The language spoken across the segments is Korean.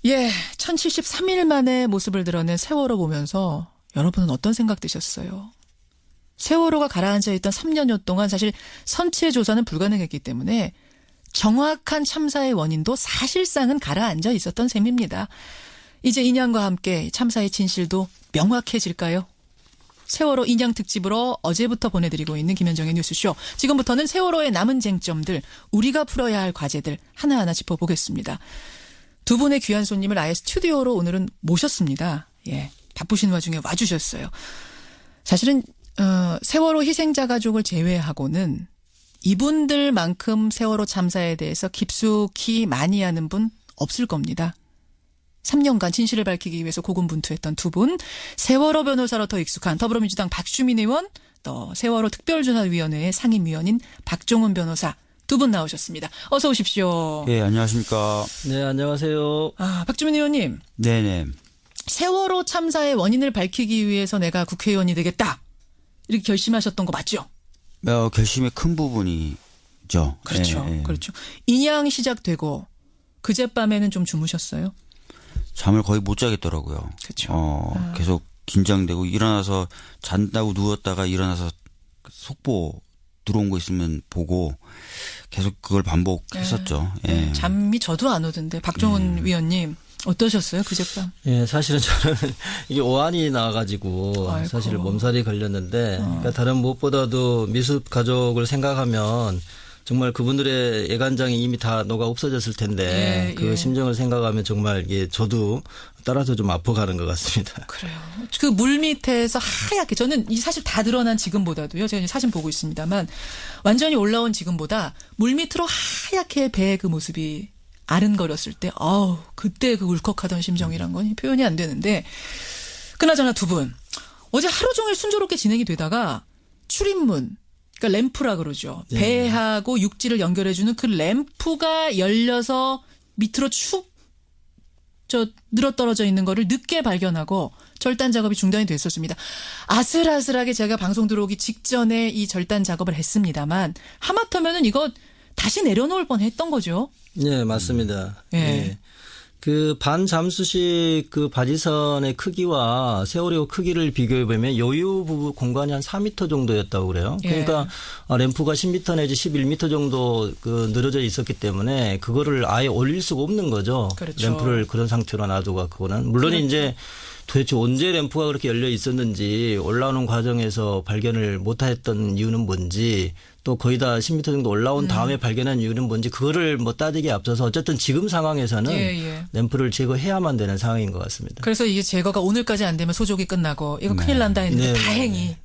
예, 1073일 만에 모습을 드러낸 세월호 보면서 여러분은 어떤 생각 드셨어요? 세월호가 가라앉아 있던 3년여 동안 사실 선체 조사는 불가능했기 때문에 정확한 참사의 원인도 사실상은 가라앉아 있었던 셈입니다. 이제 인양과 함께 참사의 진실도 명확해질까요? 세월호 인양 특집으로 어제부터 보내드리고 있는 김현정의 뉴스쇼. 지금부터는 세월호의 남은 쟁점들, 우리가 풀어야 할 과제들 하나하나 짚어보겠습니다. 두 분의 귀한 손님을 아예 스튜디오로 오늘은 모셨습니다. 예, 바쁘신 와중에 와주셨어요. 사실은 세월호 희생자 가족을 제외하고는 이분들만큼 세월호 참사에 대해서 깊숙이 많이 아는 분 없을 겁니다. 3년간 진실을 밝히기 위해서 고군분투했던 두 분, 세월호 변호사로 더 익숙한 더불어민주당 박주민 의원, 또 세월호 특별조사위원회의 상임위원인 박종훈 변호사 두 분 나오셨습니다. 어서 오십시오. 예, 안녕하십니까. 네, 안녕하세요. 박주민 의원님. 네네. 세월호 참사의 원인을 밝히기 위해서 내가 국회의원이 되겠다. 이렇게 결심하셨던 거 맞죠? 결심의 큰 부분이죠. 그렇죠. 예, 예. 그렇죠. 인양 시작되고 그젯밤에는 좀 주무셨어요? 잠을 거의 못 자겠더라고요. 그렇죠. 계속 긴장되고 일어나서 잔다고 누웠다가 일어나서 속보 들어온 거 있으면 보고 계속 그걸 반복했었죠. 네. 예. 잠이 저도 안 오던데 박종훈 위원님 어떠셨어요 그젯밤? 예, 사실은 저는 이게 오한이 나와가지고 아이고. 사실 몸살이 걸렸는데 그러니까 다른 무엇보다도 미숙 가족을 생각하면 정말 그분들의 애간장이 이미 다 녹아 없어졌을 텐데 예, 그 예. 심정을 생각하면 정말 이게 저도 따라서 좀 아파가는 것 같습니다. 그래요. 그 물 밑에서 하얗게 저는 이 사실 다 드러난 지금보다도요. 제가 사진 보고 있습니다만 완전히 올라온 지금보다 물 밑으로 하얗게 배의 그 모습이 아른거렸을 때 그때 그 울컥하던 심정이란 건 표현이 안 되는데 그나저나 두 분 어제 하루 종일 순조롭게 진행이 되다가 출입문 그러니까 램프라 그러죠. 네. 배하고 육지를 연결해주는 그 램프가 열려서 밑으로 늘어떨어져 있는 거를 늦게 발견하고 절단 작업이 중단이 됐었습니다. 아슬아슬하게 제가 방송 들어오기 직전에 이 절단 작업을 했습니다만 하마터면은 이거 다시 내려놓을 뻔했던 거죠. 네, 맞습니다. 예. 예. 그 반잠수식 그 바지선의 크기와 세월호 크기를 비교해 보면 여유 부분 공간이 한 4m 정도였다고 그래요. 그러니까 램프가 10m 내지 11m 정도 그 늘어져 있었기 때문에 그거를 아예 올릴 수가 없는 거죠. 그렇죠. 램프를 그런 상태로 놔두고 그거는 물론 그렇죠. 이제 도대체 언제 램프가 그렇게 열려 있었는지 올라오는 과정에서 발견을 못했던 이유는 뭔지 또 거의 다 10m 정도 올라온 다음에 발견한 이유는 뭔지 그거를 뭐 따지기에 앞서서 어쨌든 지금 상황에서는 램프를 제거해야만 되는 상황인 것 같습니다. 그래서 이게 제거가 오늘까지 안 되면 소족이 끝나고 이거 큰일 난다 했는데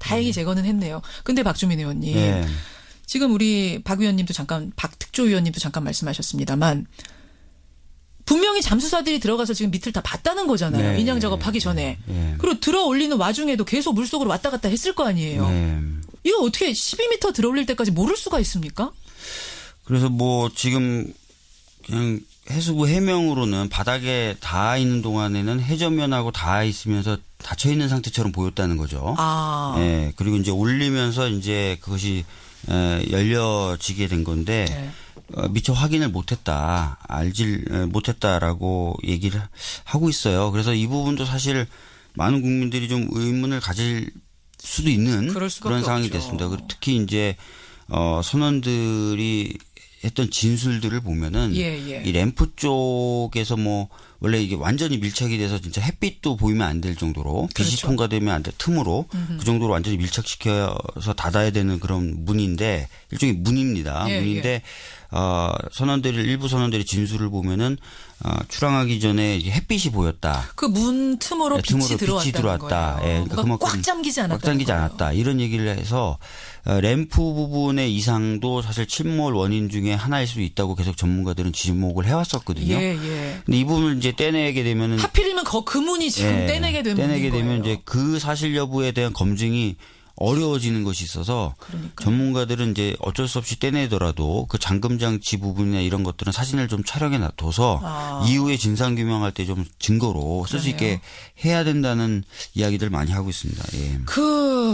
다행히 제거는 했네요. 근데 박주민 의원님 지금 우리 박 의원님도 박 특조위원님도 잠깐 말씀하셨습니다만 분명히 잠수사들이 들어가서 지금 밑을 다 봤다는 거잖아요. 네. 인양 작업하기 전에. 네. 그리고 들어 올리는 와중에도 계속 물속으로 왔다 갔다 했을 거 아니에요. 네. 이거 어떻게 12m 들어 올릴 때까지 모를 수가 있습니까? 그래서 뭐 지금 그냥 해수부 해명으로는 바닥에 닿아 있는 동안에는 해저면하고 닿아 있으면서 닫혀 있는 상태처럼 보였다는 거죠. 예. 그리고 이제 올리면서 이제 그것이 열려지게 된 건데 네. 미처 확인을 못했다, 못했다라고 얘기를 하고 있어요. 그래서 이 부분도 사실 많은 국민들이 좀 의문을 가질 수도 있는 그런 상황이 없죠. 됐습니다. 특히 이제 선원들이 했던 진술들을 보면은 이 램프 쪽에서 뭐 원래 이게 완전히 밀착이 돼서 진짜 햇빛도 보이면 안 될 정도로 빛이 그렇죠. 통과되면 안 될 틈으로 그 정도로 완전히 밀착시켜서 닫아야 되는 그런 문인데 일종의 문입니다. 문인데 일부 선원들의 진술을 보면은 출항하기 전에 햇빛이 보였다. 그 문 틈으로 빛이 들어왔다. 예, 그러니까 꽉 잠기지 않았다. 이런 얘기를 해서 램프 부분의 이상도 사실 침몰 원인 중에 하나일 수 있다고 계속 전문가들은 지목을 해왔었거든요. 근데 이 부분을 이제 떼내게 되면은 하필이면 그 문이 지금 떼내게 되면 이제 그 사실 여부에 대한 검증이 어려워지는 것이 있어서 전문가들은 이제 어쩔 수 없이 떼내더라도 그 잠금 장치 부분이나 이런 것들은 사진을 좀 촬영해 놔둬서 이후에 진상 규명할 때 좀 증거로 쓸 수 있게 해야 된다는 이야기들 많이 하고 있습니다. 예.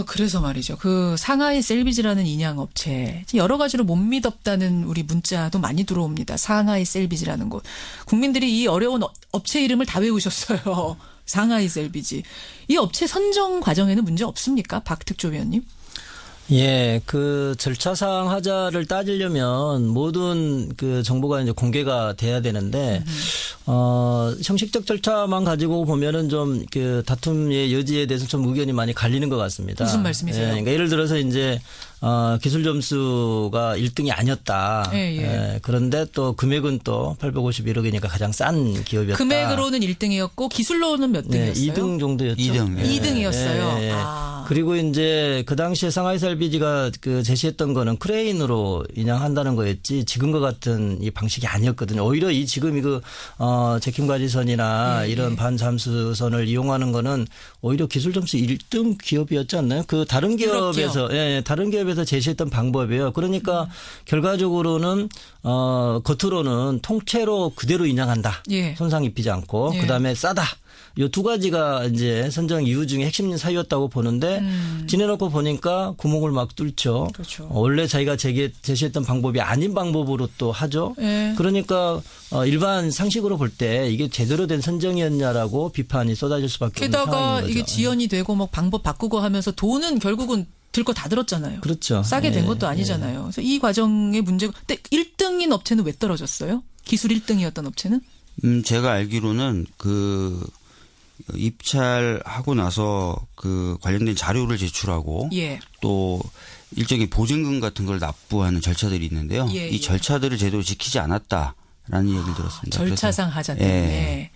그래서 말이죠. 그 상하이 셀비지라는 인양 업체 여러 가지로 못 믿었다는 우리 문자도 많이 들어옵니다. 상하이 셀비지라는 곳. 국민들이 이 어려운 업체 이름을 다 외우셨어요. 상하이 셀비지. 이 업체 선정 과정에는 문제 없습니까? 박 특조위원님? 예, 그 절차상 하자를 따지려면 모든 그 정보가 이제 공개가 돼야 되는데, 형식적 절차만 가지고 보면은 좀 그 다툼의 여지에 대해서 좀 의견이 많이 갈리는 것 같습니다. 무슨 말씀이세요? 예, 그러니까 예를 들어서 이제 기술 점수가 1등이 아니었다. 예, 예. 예, 그런데 또 금액은 또 851억이니까 가장 싼 기업이었다. 금액으로는 1등이었고 기술로는 몇 네, 등이었어요? 2등 정도였죠. 2등. 2등이었어요. 예, 예. 아. 그리고 이제 그 당시에 상하이셀비지가 그 제시했던 거는 크레인으로 인양한다는 거였지 지금과 같은 이 방식이 아니었거든요. 오히려 이 지금 이거 제킹바지선이나 이런 반잠수선을 이용하는 거는 오히려 기술 점수 1등 기업이었지 않나요? 그 다른 기업에서 다른 기업에서 제시했던 방법이에요. 그러니까 결과적으로는 겉으로는 통째로 그대로 인양한다. 예. 손상 입히지 않고 예. 그다음에 싸다. 요 두 가지가 이제 선정 이유 중에 핵심 사유였다고 보는데 지내놓고 보니까 구멍을 막 뚫죠. 그렇죠. 원래 자기가 제시했던 방법이 아닌 방법으로 또 하죠. 예. 그러니까 일반 상식으로 볼 때 이게 제대로 된 선정이었냐라고 비판이 쏟아질 수밖에 없는 게다가 상황인 거죠. 이게 지연이 되고 막 방법 바꾸고 하면서 돈은 결국은 들 거 다 들었잖아요. 그렇죠. 싸게 된 예, 것도 아니잖아요. 그래서 이 과정의 문제가. 근데 1등인 업체는 왜 떨어졌어요? 기술 1등이었던 업체는? 제가 알기로는 그 입찰하고 나서 그 관련된 자료를 제출하고 예. 또 일종의 보증금 같은 걸 납부하는 절차들이 있는데요. 예, 이 절차들을 제대로 지키지 않았다라는 얘기를 들었습니다. 절차상 그래서, 하자 때문에.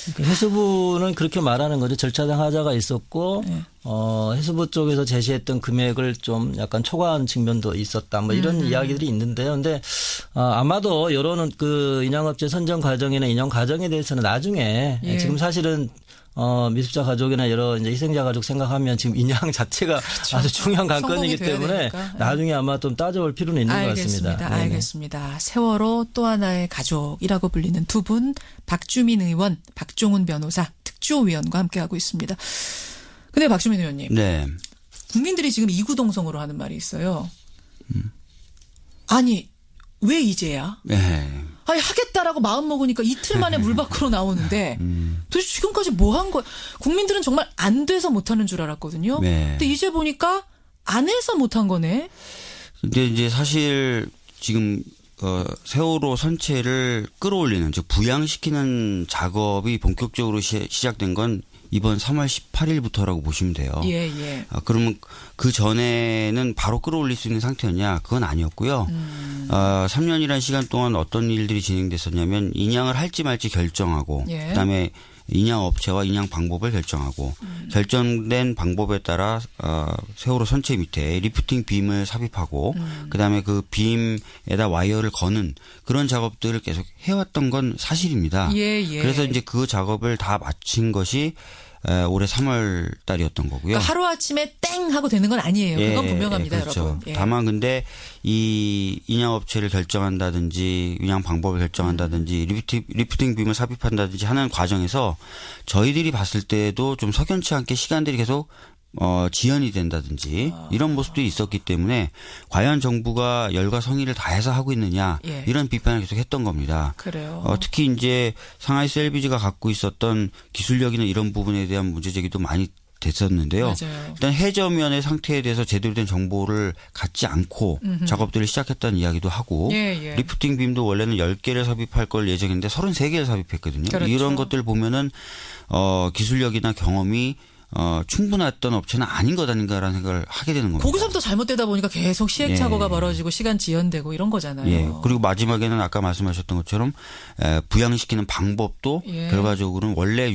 그러니까 해수부는 그렇게 말하는 거죠. 절차상 하자가 있었고 해수부 쪽에서 제시했던 금액을 좀 약간 초과한 측면도 있었다. 뭐 이런 이야기들이 있는데요. 근데 아마도 이런 그 인양업체 선정 과정이나 인양 과정에 대해서는 나중에 예. 지금 사실은 미습자 가족이나 여러 이제 희생자 가족 생각하면 지금 인양 자체가 그렇죠. 아주 중요한 관건이기 성공이 돼야 때문에 되니까. 나중에 아마 좀 따져볼 필요는 있는 것 같습니다. 네네. 알겠습니다. 세월호 또 하나의 가족이라고 불리는 두 분, 박주민 의원, 박종훈 변호사, 특조위원과 함께하고 있습니다. 근데 박주민 의원님. 네. 국민들이 지금 이구동성으로 하는 말이 있어요. 아니, 왜 이제야? 네. 아니, 하겠다라고 마음 먹으니까 이틀 만에 물 밖으로 나오는데 도대체 지금까지 뭐 한 거야? 국민들은 정말 안 돼서 못하는 줄 알았거든요. 네. 근데 이제 보니까 안 해서 못한 거네. 근데 이제 사실 지금 세월호 선체를 끌어올리는 즉 부양시키는 작업이 본격적으로 시작된 건 이번 3월 18일부터라고 보시면 돼요. 예, 예. 그러면 그 전에는 바로 끌어올릴 수 있는 상태였냐? 그건 아니었고요. 3년이라는 시간 동안 어떤 일들이 진행됐었냐면 인양을 할지 말지 결정하고 예. 그다음에 인양 업체와 인양 방법을 결정하고 결정된 방법에 따라 세월호 선체 밑에 리프팅 빔을 삽입하고 그다음에 그 빔에다 와이어를 거는 그런 작업들을 계속 해왔던 건 사실입니다. 예, 예. 그래서 이제 그 작업을 다 마친 것이 올해 3월 달이었던 거고요. 그러니까 하루아침에 땡 하고 되는 건 아니에요. 그건 분명합니다, 그렇죠. 여러분. 예. 다만 근데 이 인양업체를 결정한다든지 인양 방법을 결정한다든지 리프팅 빔을 삽입한다든지 하는 과정에서 저희들이 봤을 때도 좀 석연치 않게 시간들이 계속 지연이 된다든지 이런 모습도 있었기 때문에 과연 정부가 열과 성의를 다해서 하고 있느냐 예. 이런 비판을 계속 했던 겁니다. 그래요. 특히 이제 상하이 셀비지가 갖고 있었던 기술력이나 이런 부분에 대한 문제 제기도 많이 됐었는데요. 맞아요. 일단 해저면의 상태에 대해서 제대로 된 정보를 갖지 않고 작업들을 시작했다는 이야기도 하고 예, 예. 리프팅 빔도 원래는 10개를 삽입할 걸 예정인데 33개를 삽입했거든요. 그렇죠. 이런 것들 보면은 기술력이나 경험이 충분했던 업체는 아닌 것 아닌가라는 생각을 하게 되는 겁니다. 거기서부터 잘못되다 보니까 계속 시행착오가 예. 벌어지고 시간 지연되고 이런 거잖아요. 예. 그리고 마지막에는 아까 말씀하셨던 것처럼 부양시키는 방법도 예. 결과적으로는 원래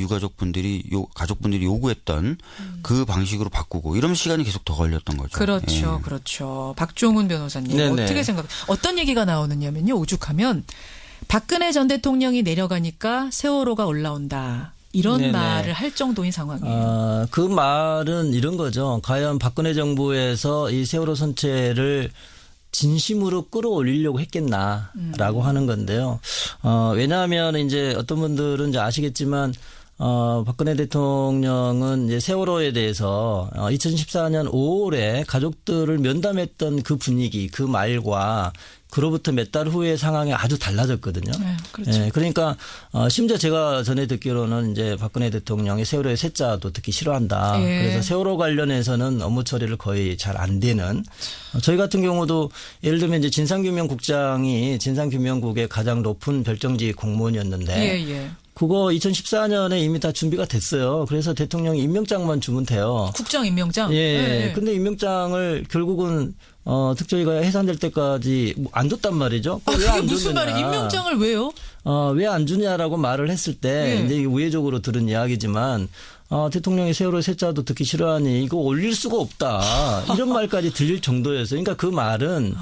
가족분들이 요구했던 그 방식으로 바꾸고 이러면 시간이 계속 더 걸렸던 거죠. 그렇죠. 예. 그렇죠. 박종훈 변호사님 네네. 어떻게 어떤 얘기가 나오느냐면요. 오죽하면 박근혜 전 대통령이 내려가니까 세월호가 올라온다. 이런 네네. 말을 할 정도인 상황이에요. 그 말은 이런 거죠. 과연 박근혜 정부에서 이 세월호 선체를 진심으로 끌어올리려고 했겠나라고 하는 건데요. 왜냐하면 이제 어떤 분들은 이제 아시겠지만 박근혜 대통령은 이제 세월호에 대해서 2014년 5월에 가족들을 면담했던 그 분위기, 그 말과 그로부터 몇 달 후의 상황이 아주 달라졌거든요. 네, 그렇죠. 예, 그러니까 심지어 제가 전에 듣기로는 이제 박근혜 대통령이 세월호의 쇠자도 듣기 싫어한다. 예. 그래서 세월호 관련해서는 업무 처리를 거의 잘 안 되는 저희 같은 경우도 예를 들면 이제 진상규명국장이 진상규명국의 가장 높은 별정직 공무원이었는데 예. 그거 2014년에 이미 다 준비가 됐어요. 그래서 대통령이 임명장만 주면 돼요. 국장 임명장. 예. 근데 임명장을 결국은 특조위가 해산될 때까지 안 줬단 말이죠. 그게 무슨 말이에요? 임명장을 왜요? 왜 안 주냐라고 말을 했을 때 이제 이게 우회적으로 들은 이야기지만 대통령이 세월호 쇠자도 듣기 싫어하니 이거 올릴 수가 없다. 이런 말까지 들릴 정도였어요. 그러니까 그 말은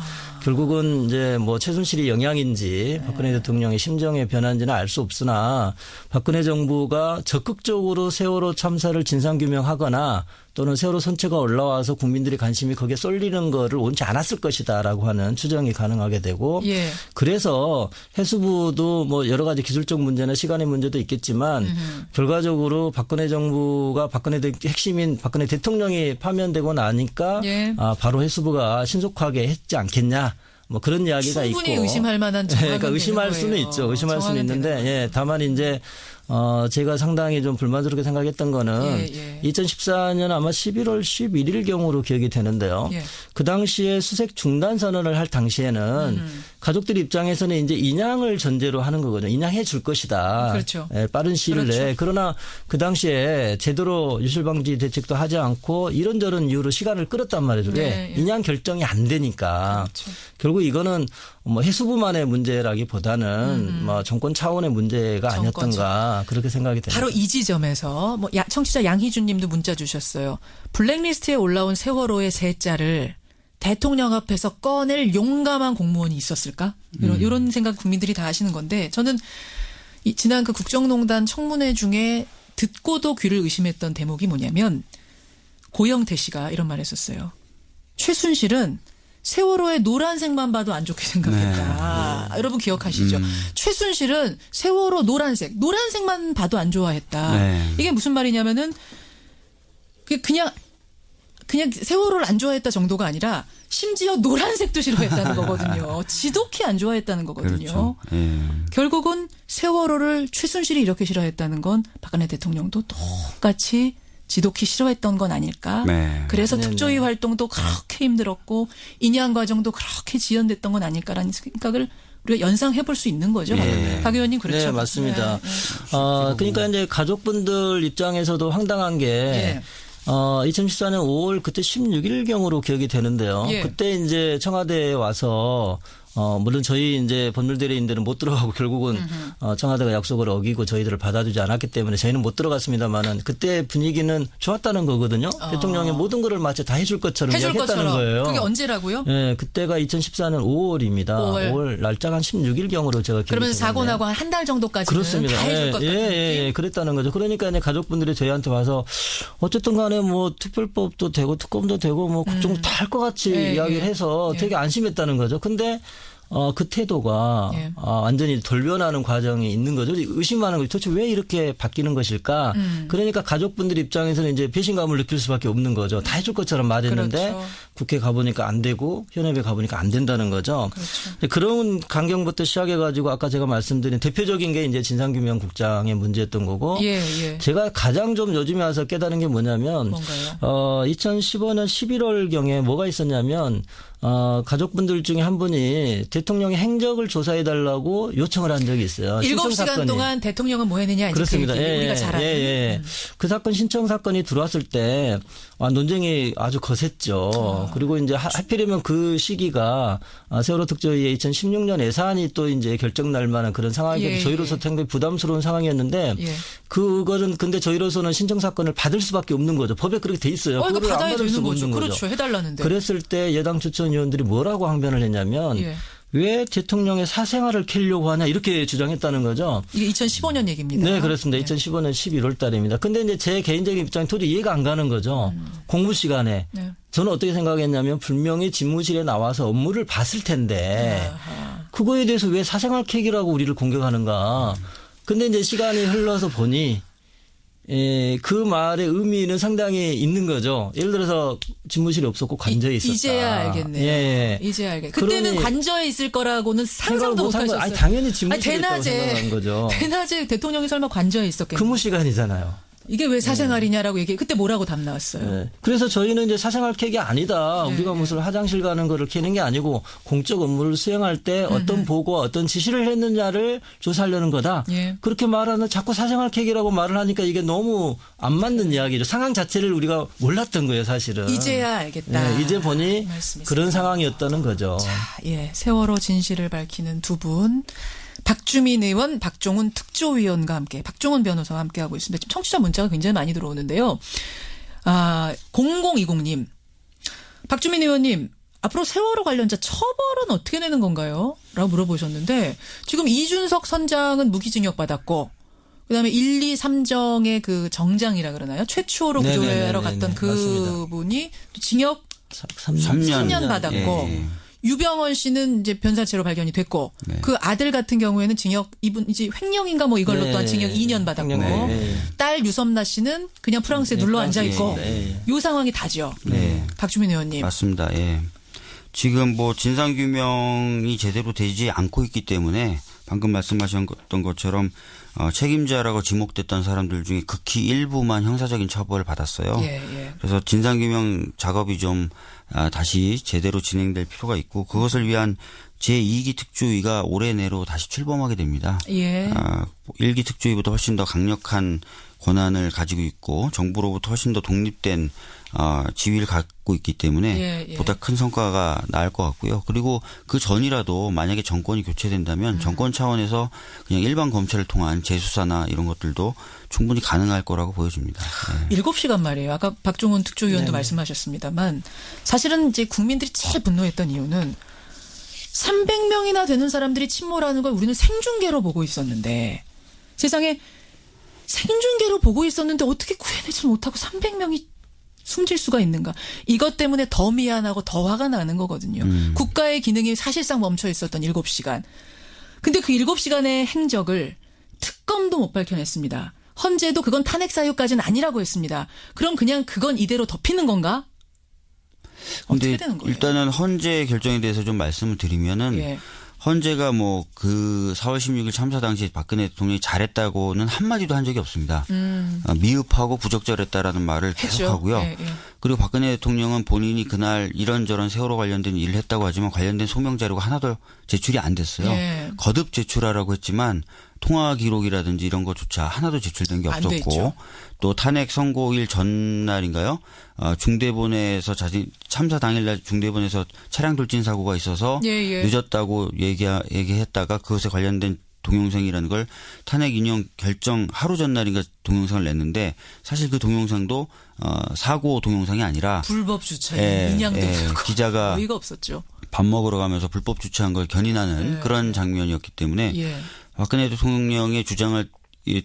결국은 이제 뭐 최순실이 영향인지 박근혜 대통령의 심정의 변화인지는 알 수 없으나 박근혜 정부가 적극적으로 세월호 참사를 진상규명하거나 또는 세월호 선체가 올라와서 국민들의 관심이 거기에 쏠리는 거를 원치 않았을 것이다라고 하는 추정이 가능하게 되고 예. 그래서 해수부도 뭐 여러 가지 기술적 문제나 시간의 문제도 있겠지만 결과적으로 박근혜 정부가 핵심인 박근혜 대통령이 파면되고 나니까 예. 바로 해수부가 신속하게 했지 않겠냐. 뭐 그런 이야기가 있고. 충분히 의심할 만한 정황이 그러니까 의심할 되는 수는 거예요. 있죠. 의심할 수는 정황이 있는데 되는 예, 다만 이제 제가 상당히 좀 불만스럽게 생각했던 거는 2014년 아마 11월 11일 경으로 기억이 되는데요. 예. 그 당시에 수색 중단 선언을 할 당시에는 가족들 입장에서는 이제 인양을 전제로 하는 거거든요. 인양해 줄 것이다. 그렇죠. 예, 빠른 시일 그렇죠. 내에. 그러나 그 당시에 제대로 유실방지 대책도 하지 않고 이런저런 이유로 시간을 끌었단 말이죠. 왜? 인양 결정이 안 되니까. 그렇죠. 결국 이거는 뭐 해수부만의 문제라기보다는 뭐 정권 차원의 문제가 아니었던가 그렇게 생각이 됩니다. 바로 이 지점에서 뭐 청취자 양희준 님도 문자 주셨어요. 블랙리스트에 올라온 세월호의 쇠자를 대통령 앞에서 꺼낼 용감한 공무원이 있었을까? 이런 생각 국민들이 다 하시는 건데 저는 지난 그 국정농단 청문회 중에 듣고도 귀를 의심했던 대목이 뭐냐면 고영태 씨가 이런 말 했었어요. 최순실은 세월호의 노란색만 봐도 안 좋게 생각했다. 네. 여러분 기억하시죠? 최순실은 세월호 노란색만 봐도 안 좋아했다. 네. 이게 무슨 말이냐면은 그냥 세월호를 안 좋아했다 정도가 아니라 심지어 노란색도 싫어했다는 거거든요. 지독히 안 좋아했다는 거거든요. 그렇죠. 예. 결국은 세월호를 최순실이 이렇게 싫어했다는 건 박근혜 대통령도 똑같이 지독히 싫어했던 건 아닐까. 네. 그래서 특조위 활동도 그렇게 힘들었고 인양 과정도 그렇게 지연됐던 건 아닐까라는 생각을 우리가 연상해 볼 수 있는 거죠. 박 의원님 그렇죠. 네, 맞습니다. 네. 그러니까 이제 가족분들 입장에서도 황당한 게 2014년 5월 그때 16일경으로 기억이 되는데요. 예. 그때 이제 청와대에 와서 물론 저희 이제 법률대리인들은 못 들어가고 결국은 청와대가 약속을 어기고 저희들을 받아주지 않았기 때문에 저희는 못 들어갔습니다만은 그때 분위기는 좋았다는 거거든요. 대통령이 모든 거를 마치 다 해줄 것처럼 이야기했다는 거예요. 그게 언제라고요? 네, 그때가 2014년 5월입니다. 5월 날짜가 한 16일경으로 제가 기억이 그러면 되는데. 사고 나고 한 달 정도까지는 그렇습니다. 다 해줄 것 같은 예, 그랬다는 거죠. 그러니까 이제 가족분들이 저희한테 와서 어쨌든 간에 뭐 특별법도 되고 특검도 되고 뭐 국정 다 할 것 같이 이야기를 해서 되게 안심했다는 거죠. 근데 그 태도가 완전히 돌변하는 과정이 있는 거죠. 의심하는 거죠. 도대체 왜 이렇게 바뀌는 것일까? 그러니까 가족분들 입장에서는 이제 배신감을 느낄 수밖에 없는 거죠. 다 해줄 것처럼 말했는데 그렇죠. 국회 가보니까 안 되고 현업에 가보니까 안 된다는 거죠. 그렇죠. 그런 광경부터 시작해가지고 아까 제가 말씀드린 대표적인 게 이제 진상규명국장의 문제였던 거고 제가 가장 좀 요즘에 와서 깨달은 게 뭐냐면 뭔가요? 2015년 11월경에 뭐가 있었냐면 가족분들 중에 한 분이 대통령의 행적을 조사해달라고 요청을 한 적이 있어요. 7시간 동안 대통령은 뭐 했느냐. 그렇습니다. 우리가 잘 아는. 그 사건 신청 사건이 들어왔을 때 논쟁이 아주 거셌죠. 그리고 이제 하필이면 그 시기가 세월호 특조위의 2016년 예산이 또 이제 결정 날 만한 그런 상황이고 저희로서 상당히 부담스러운 상황이었는데 그거는 근데 저희로서는 신청 사건을 받을 수밖에 없는 거죠. 법에 그렇게 돼 있어요. 그걸 안 받아야 받을 되는 수가 거죠. 없는 그렇죠. 해달라는데. 그랬을 때 여당 추천위원들이 뭐라고 항변을 했냐면 왜 대통령의 사생활을 캐려고 하냐 이렇게 주장했다는 거죠. 이게 2015년 얘기입니다. 네, 그렇습니다. 2015년 11월 달입니다. 근데 이제 제 개인적인 입장이 도저히 이해가 안 가는 거죠. 공부 시간에. 저는 어떻게 생각했냐면 분명히 집무실에 나와서 업무를 봤을 텐데 그거에 대해서 왜 사생활 캐기라고 우리를 공격하는가. 근데 이제 시간이 흘러서 보니 그 말의 의미는 상당히 있는 거죠. 예를 들어서 집무실이 없었고 관저에 있었다. 이제야 알겠네요. 예. 이제야 알겠. 그때는 그러니 관저에 있을 거라고는 상상도 못 못한 거- 하셨어요. 아니, 당연히 집무실에 있다고 대낮에 생각한 거죠. 대낮에 대통령이 설마 관저에 있었겠냐. 근무 시간이잖아요. 이게 왜 사생활이냐라고 얘기해. 그때 뭐라고 답 나왔어요? 네. 그래서 저희는 이제 사생활 캑이 아니다. 네, 우리가 무슨 화장실 가는 거를 캐는 게 아니고 공적 업무를 수행할 때 어떤 보고와 어떤 지시를 했느냐를 조사하려는 거다. 예. 그렇게 말하는 자꾸 사생활 캑이라고 말을 하니까 이게 너무 안 맞는 이야기죠. 상황 자체를 우리가 몰랐던 거예요, 사실은. 이제야 알겠다. 네, 이제 보니 말씀이세요. 그런 상황이었다는 거죠. 자, 예. 세월호 진실을 밝히는 두 분. 박주민 의원, 박종훈 특조위원과 함께, 박종훈 변호사와 함께하고 있습니다. 지금 청취자 문자가 굉장히 많이 들어오는데요. 0020님. 박주민 의원님, 앞으로 세월호 관련자 처벌은 어떻게 되는 건가요? 라고 물어보셨는데, 지금 이준석 선장은 무기징역 받았고, 그다음에 1, 2, 3정의 그 정장이라 그러나요? 최초로 구조하러 네네네네네. 갔던 맞습니다. 그분이 징역 3년. 3년 받았고, 예. 유병원 씨는 이제 변사체로 발견이 됐고, 네. 그 아들 같은 경우에는 징역, 이분 이제 횡령인가 뭐 이걸로 네. 또한 징역 2년 받았고, 횡령, 네. 딸 유섬나 씨는 그냥 프랑스에 네, 눌러 프랑스에 앉아 있고, 네. 요 상황이 다죠. 네. 박주민 의원님. 맞습니다. 예. 지금 뭐 진상규명이 제대로 되지 않고 있기 때문에 방금 말씀하셨던 것처럼 책임자라고 지목됐던 사람들 중에 극히 일부만 형사적인 처벌을 받았어요. 예, 예. 그래서 진상규명 작업이 좀 다시 제대로 진행될 필요가 있고 그것을 위한 제2기 특조위가 올해 내로 다시 출범하게 됩니다. 예. 1기 특조위보다 훨씬 더 강력한 권한을 가지고 있고 정부로부터 훨씬 더 독립된 지위를 갖고 있기 때문에 예, 예. 보다 큰 성과가 나을 것 같고요. 그리고 그 전이라도 만약에 정권이 교체된다면 정권 차원에서 그냥 일반 검찰을 통한 재수사나 이런 것들도 충분히 가능할 거라고 보여집니다. 네. 7시간 말이에요. 아까 박종훈 특조위원도 말씀하셨습니다만 사실은 이제 국민들이 제일 분노했던 이유는 300명이나 되는 사람들이 침몰하는 걸 우리는 생중계로 보고 있었는데 세상에 생중계로 보고 있었는데 어떻게 구해내지 못하고 300명이 숨질 수가 있는가. 이것 때문에 더 미안하고 더 화가 나는 거거든요. 국가의 기능이 사실상 멈춰 있었던 7시간. 근데 그 7시간의 행적을 특검도 못 밝혀냈습니다. 헌재도 그건 탄핵 사유까지는 아니라고 했습니다. 그럼 그냥 그건 이대로 덮이는 건가? 어떻게 근데 되는 거예요? 일단은 헌재 결정에 대해서 좀 말씀을 드리면은 예. 헌재가 뭐 그 4월 16일 참사 당시 박근혜 대통령이 잘했다고는 한마디도 한 적이 없습니다. 미흡하고 부적절했다라는 말을 계속하고요. 예, 예. 그리고 박근혜 대통령은 본인이 그날 이런저런 세월호 관련된 일을 했다고 하지만 관련된 소명 자료가 하나도 제출이 안 됐어요. 예. 거듭 제출하라고 했지만 통화 기록이라든지 이런 것조차 하나도 제출된 게 안 돼 있죠. 없었고 또 탄핵 선고일 전날인가요? 중대본에서 참사 당일날 중대본에서 차량 돌진 사고가 있어서 예, 예. 늦었다고 얘기했다가 그것에 관련된 동영상이라는 걸 탄핵 인용 결정 하루 전날인가 동영상을 냈는데 사실 그 동영상도 사고 동영상이 아니라 불법 주차에 인양도 들고 기자가 어이가 없었죠. 밥 먹으러 가면서 불법 주차한 걸 견인하는 그런 장면이었기 때문에 예. 박근혜 대통령의 주장을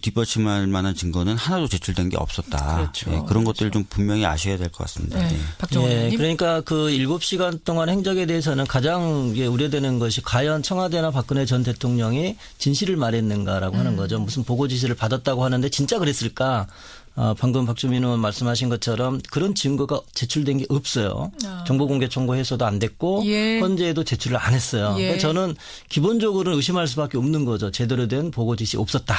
뒷받침할 만한 증거는 하나도 제출된 게 없었다. 그렇죠. 예, 그런 것들을 좀 분명히 아셔야 될 것 같습니다. 네. 예. 박정원 예, 의원님. 그러니까 그 7시간 동안 행적에 대해서는 가장 우려되는 것이 과연 청와대나 박근혜 전 대통령이 진실을 말했는가라고 하는 거죠. 무슨 보고 지시를 받았다고 하는데 진짜 그랬을까? 방금 박주민 의원 말씀하신 것처럼 그런 증거가 제출된 게 없어요. 정보공개 청구해서도 안 됐고 예. 헌재에도 제출을 안 했어요. 예. 그러니까 저는 기본적으로는 의심할 수밖에 없는 거죠. 제대로 된 보고 지시 없었다.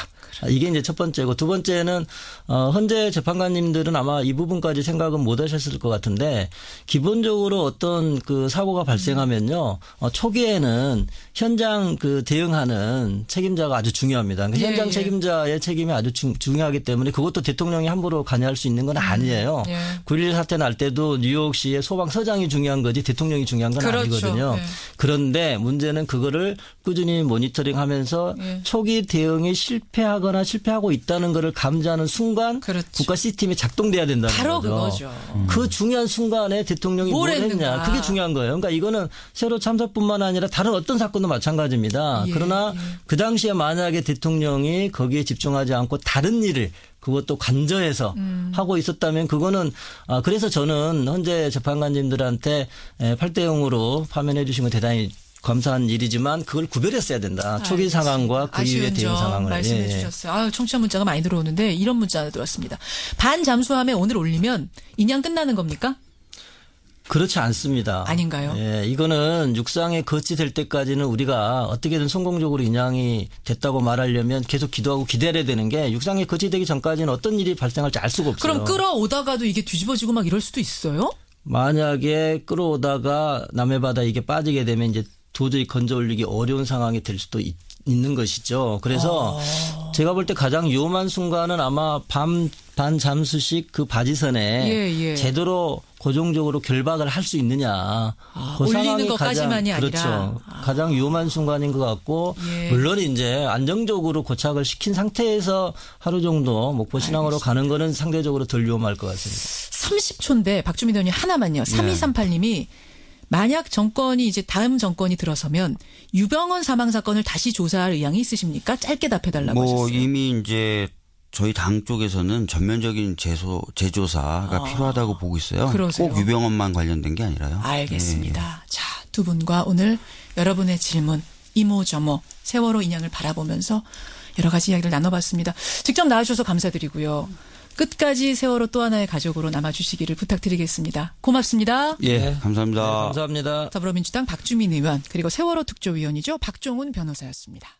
이게 이제 첫 번째고 두 번째는 헌재 재판관님들은 아마 이 부분까지 생각은 못 하셨을 것 같은데 기본적으로 어떤 그 사고가 발생하면요. 초기에는 현장 그 대응하는 책임자가 아주 중요합니다. 그러니까 예, 현장 예. 책임자의 책임이 아주 중요하기 때문에 그것도 대통령이 함부로 관여할 수 있는 건 아니에요. 예. 9.11 사태 날 때도 뉴욕시의 소방서장이 중요한 거지 대통령이 중요한 건 그렇죠. 아니거든요. 예. 그런데 문제는 그거를 꾸준히 모니터링하면서 예. 초기 대응이 실패하거나 실패하고 있다는 것을 감지하는 순간 그렇죠. 국가 시스템이 작동돼야 된다는 바로 거죠. 그거죠. 그 중요한 순간에 대통령이 뭘 뭘 했는가. 했냐. 그게 중요한 거예요. 그러니까 이거는 세월호 참사뿐만 아니라 다른 어떤 사건도 마찬가지입니다. 예, 그러나 예. 그 당시에 만약에 대통령이 거기에 집중하지 않고 다른 일을 그것도 관저에서 하고 있었다면 그거는 그래서 저는 헌재 재판관님들한테 8대 0으로 파면해 주신 거 대단히 감사한 일이지만 그걸 구별했어야 된다. 초기 알겠습니다. 상황과 그 이후의 아쉬운 대응 점 상황을. 말씀해 예, 예. 주셨어요. 아유, 청취자 문자가 많이 들어오는데 이런 문자 하나 들어왔습니다. 반 잠수함에 오늘 올리면 인양 끝나는 겁니까? 그렇지 않습니다. 아닌가요? 예, 이거는 육상에 거치될 때까지는 우리가 어떻게든 성공적으로 인양이 됐다고 말하려면 계속 기도하고 기다려야 되는 게 육상에 거치되기 전까지는 어떤 일이 발생할지 알 수가 없어요. 그럼 끌어오다가도 이게 뒤집어지고 막 이럴 수도 있어요? 만약에 끌어오다가 남해 바다에 이게 빠지게 되면 이제 도저히 건져 올리기 어려운 상황이 될 수도 있는 것이죠. 그래서 제가 볼 때 가장 위험한 순간은 아마 반 잠수식 그 바지선에 예. 제대로 고정적으로 결박을 할 수 있느냐. 그 올리는 상황이 것까지만이 가장, 아니라. 그렇죠. 가장 위험한 순간인 것 같고 예. 물론 이제 안정적으로 고착을 시킨 상태에서 하루 정도 목포 신항으로 가는 거는 상대적으로 덜 위험할 것 같습니다. 30초인데 박주민 의원님 하나만요. 3238님이 만약 정권이 이제 다음 정권이 들어서면 유병헌 사망 사건을 다시 조사할 의향이 있으십니까? 짧게 답해달라고 하셨어요. 이미 이제 저희 당 쪽에서는 전면적인 재조사가 필요하다고 보고 있어요. 그러세요? 꼭 유병헌만 관련된 게 아니라요. 알겠습니다. 자, 두 분과 오늘 여러분의 질문 이모저모 세월호 인양을 바라보면서 여러 가지 이야기를 나눠봤습니다. 직접 나와주셔서 감사드리고요. 끝까지 세월호 또 하나의 가족으로 남아주시기를 부탁드리겠습니다. 고맙습니다. 예, 감사합니다. 네, 감사합니다. 더불어민주당 박주민 의원 그리고 세월호 특조위원이죠. 박종훈 변호사였습니다.